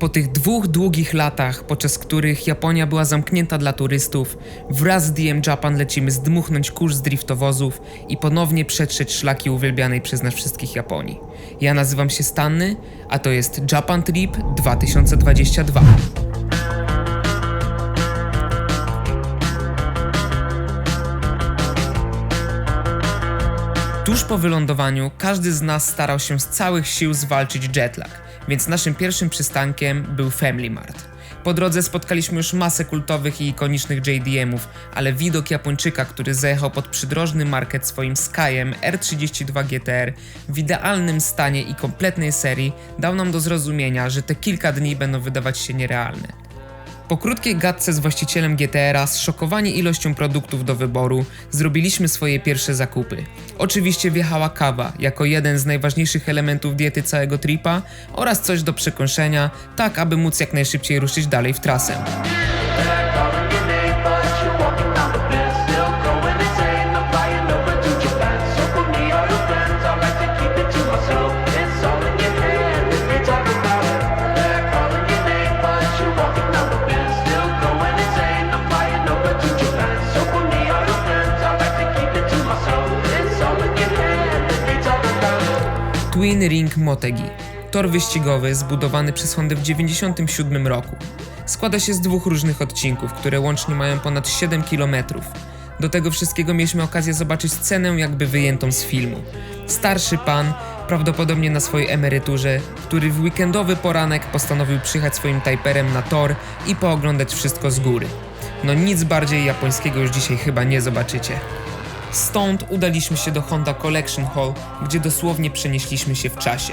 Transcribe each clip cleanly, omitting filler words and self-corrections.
Po tych 2 długich latach, podczas których Japonia była zamknięta dla turystów, wraz z DM Japan lecimy zdmuchnąć kurz z driftowozów i ponownie przetrzeć szlaki uwielbianej przez nas wszystkich Japonii. Ja nazywam się Stanny, a to jest Japan Trip 2022. Tuż po wylądowaniu każdy z nas starał się z całych sił zwalczyć jetlag, więc naszym pierwszym przystankiem był Family Mart. Po drodze spotkaliśmy już masę kultowych i ikonicznych JDM-ów, ale widok Japończyka, który zajechał pod przydrożny market swoim Skyem R32 GTR w idealnym stanie i kompletnej serii, dał nam do zrozumienia, że te kilka dni będą wydawać się nierealne. Po krótkiej gadce z właścicielem GTR-a, zszokowani ilością produktów do wyboru, zrobiliśmy swoje pierwsze zakupy. Oczywiście wjechała kawa, jako jeden z najważniejszych elementów diety całego tripa oraz coś do przekąszenia, tak aby móc jak najszybciej ruszyć dalej w trasę. Twin Ring Motegi. Tor wyścigowy zbudowany przez Hondę w 1997 roku. Składa się z 2 różnych odcinków, które łącznie mają ponad 7 km. Do tego wszystkiego mieliśmy okazję zobaczyć scenę jakby wyjętą z filmu. Starszy pan, prawdopodobnie na swojej emeryturze, który w weekendowy poranek postanowił przyjechać swoim Typerem na tor i pooglądać wszystko z góry. No nic bardziej japońskiego już dzisiaj chyba nie zobaczycie. Stąd udaliśmy się do Honda Collection Hall, gdzie dosłownie przenieśliśmy się w czasie.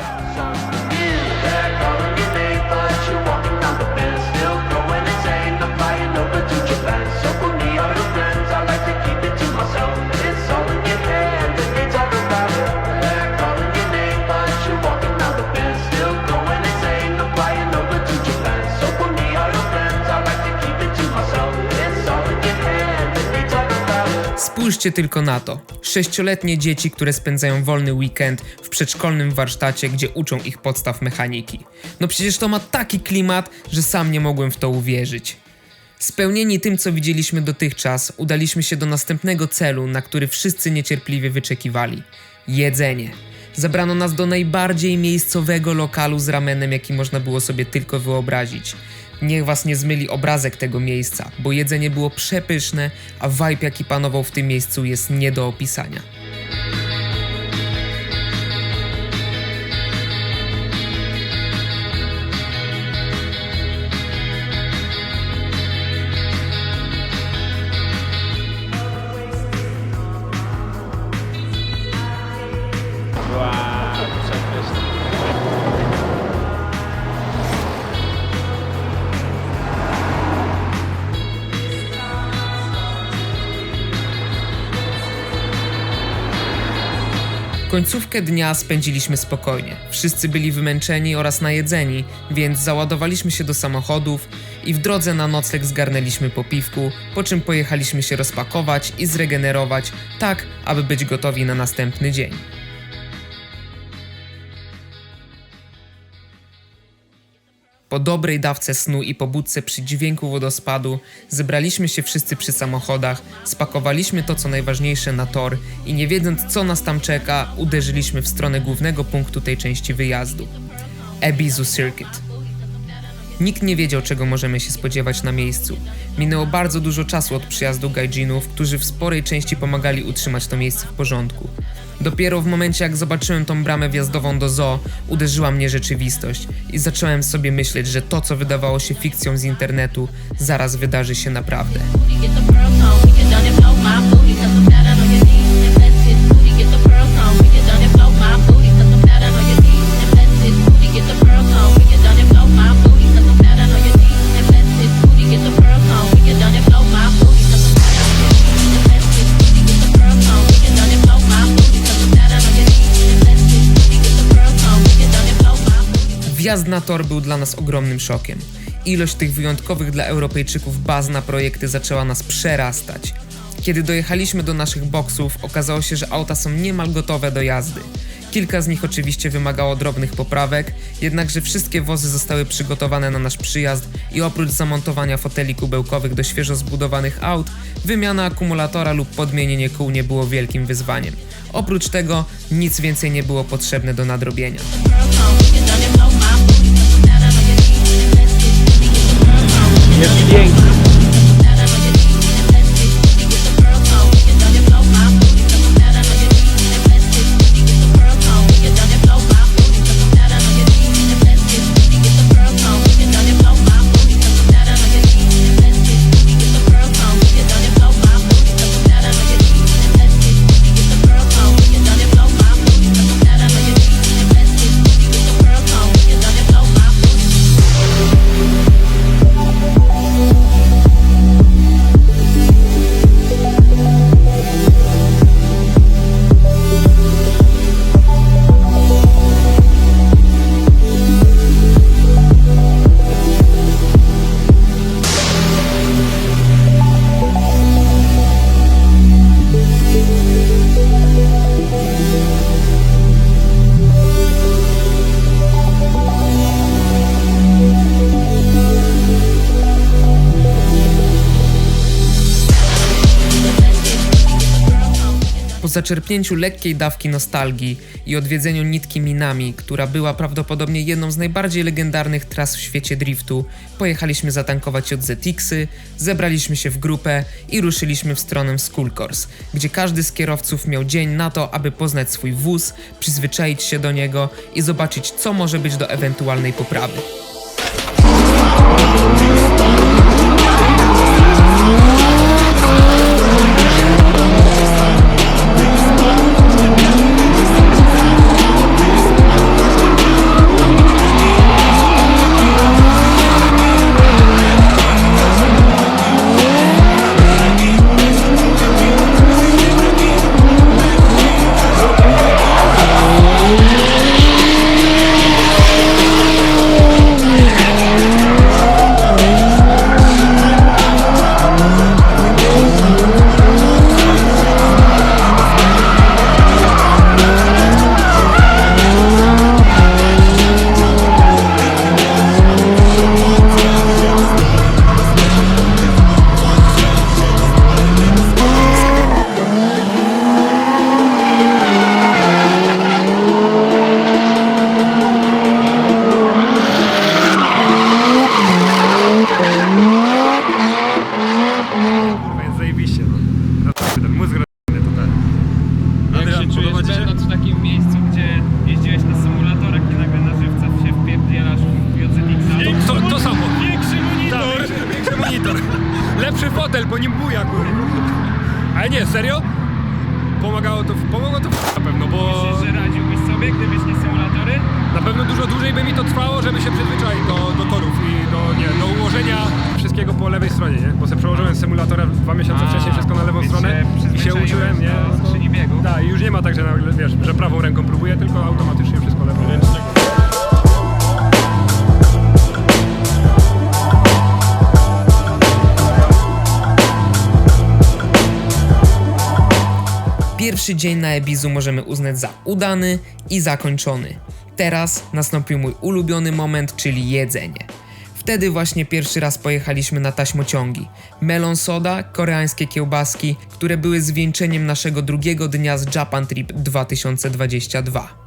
Spójrzcie tylko na to. 6-letnie dzieci, które spędzają wolny weekend w przedszkolnym warsztacie, gdzie uczą ich podstaw mechaniki. No przecież to ma taki klimat, że sam nie mogłem w to uwierzyć. Spełnieni tym, co widzieliśmy dotychczas, udaliśmy się do następnego celu, na który wszyscy niecierpliwie wyczekiwali. Jedzenie. Zabrano nas do najbardziej miejscowego lokalu z ramenem, jaki można było sobie tylko wyobrazić. Niech was nie zmyli obrazek tego miejsca, bo jedzenie było przepyszne, a vibe jaki panował w tym miejscu jest nie do opisania. Końcówkę dnia spędziliśmy spokojnie. Wszyscy byli wymęczeni oraz najedzeni, więc załadowaliśmy się do samochodów i w drodze na nocleg zgarnęliśmy po piwku, po czym pojechaliśmy się rozpakować i zregenerować, tak aby być gotowi na następny dzień. Po dobrej dawce snu i pobudce przy dźwięku wodospadu zebraliśmy się wszyscy przy samochodach, spakowaliśmy to co najważniejsze na tor i nie wiedząc co nas tam czeka, uderzyliśmy w stronę głównego punktu tej części wyjazdu – Ebisu Circuit. Nikt nie wiedział czego możemy się spodziewać na miejscu. Minęło bardzo dużo czasu od przyjazdu gaijinów, którzy w sporej części pomagali utrzymać to miejsce w porządku. Dopiero w momencie jak zobaczyłem tą bramę wjazdową do zoo, uderzyła mnie rzeczywistość i zacząłem sobie myśleć, że to co wydawało się fikcją z internetu, zaraz wydarzy się naprawdę. Wjazd na tor był dla nas ogromnym szokiem. Ilość tych wyjątkowych dla Europejczyków baz na projekty zaczęła nas przerastać. Kiedy dojechaliśmy do naszych boksów, okazało się, że auta są niemal gotowe do jazdy. Kilka z nich oczywiście wymagało drobnych poprawek, jednakże wszystkie wozy zostały przygotowane na nasz przyjazd i oprócz zamontowania foteli kubełkowych do świeżo zbudowanych aut, wymiana akumulatora lub podmienienie kół nie było wielkim wyzwaniem. Oprócz tego nic więcej nie było potrzebne do nadrobienia. Jest piękny. Po zaczerpnięciu lekkiej dawki nostalgii i odwiedzeniu nitki Minami, która była prawdopodobnie jedną z najbardziej legendarnych tras w świecie driftu, pojechaliśmy zatankować JZX-y, zebraliśmy się w grupę i ruszyliśmy w stronę Skull Course, gdzie każdy z kierowców miał dzień na to, aby poznać swój wóz, przyzwyczaić się do niego i zobaczyć, co może być do ewentualnej poprawy. Będąc w takim miejscu, gdzie jeździłeś na symulatorach i nagle na żywca się wpierdzielasz w JZX-a. To samo. Większy monitor! Tak, większy monitor. Lepszy fotel, bo nim buja, kurwa. Ale nie, serio? Pomogło to na pewno, bo Myślisz, że radziłbyś sobie, gdybyś nie symulatory? na pewno dużo dłużej by mi to trwało, żeby się przyzwyczaić do torów i do ułożenia wszystkiego po lewej stronie, nie? Bo sobie przełożyłem z symulatora 2 miesiące wcześniej wszystko na lewą więc stronę i się uczyłem, nie? do skrzyni biegów. Tak, i już nie ma tak, że nagle, wiesz, że prawą ręką próbuję, tylko automatycznie wszystko lewą. Pierwszy dzień na Ibizu możemy uznać za udany i zakończony. Teraz nastąpił mój ulubiony moment, czyli jedzenie. Wtedy właśnie pierwszy raz pojechaliśmy na taśmociągi. Melon soda, koreańskie kiełbaski, które były zwieńczeniem naszego drugiego dnia z Japan Trip 2022.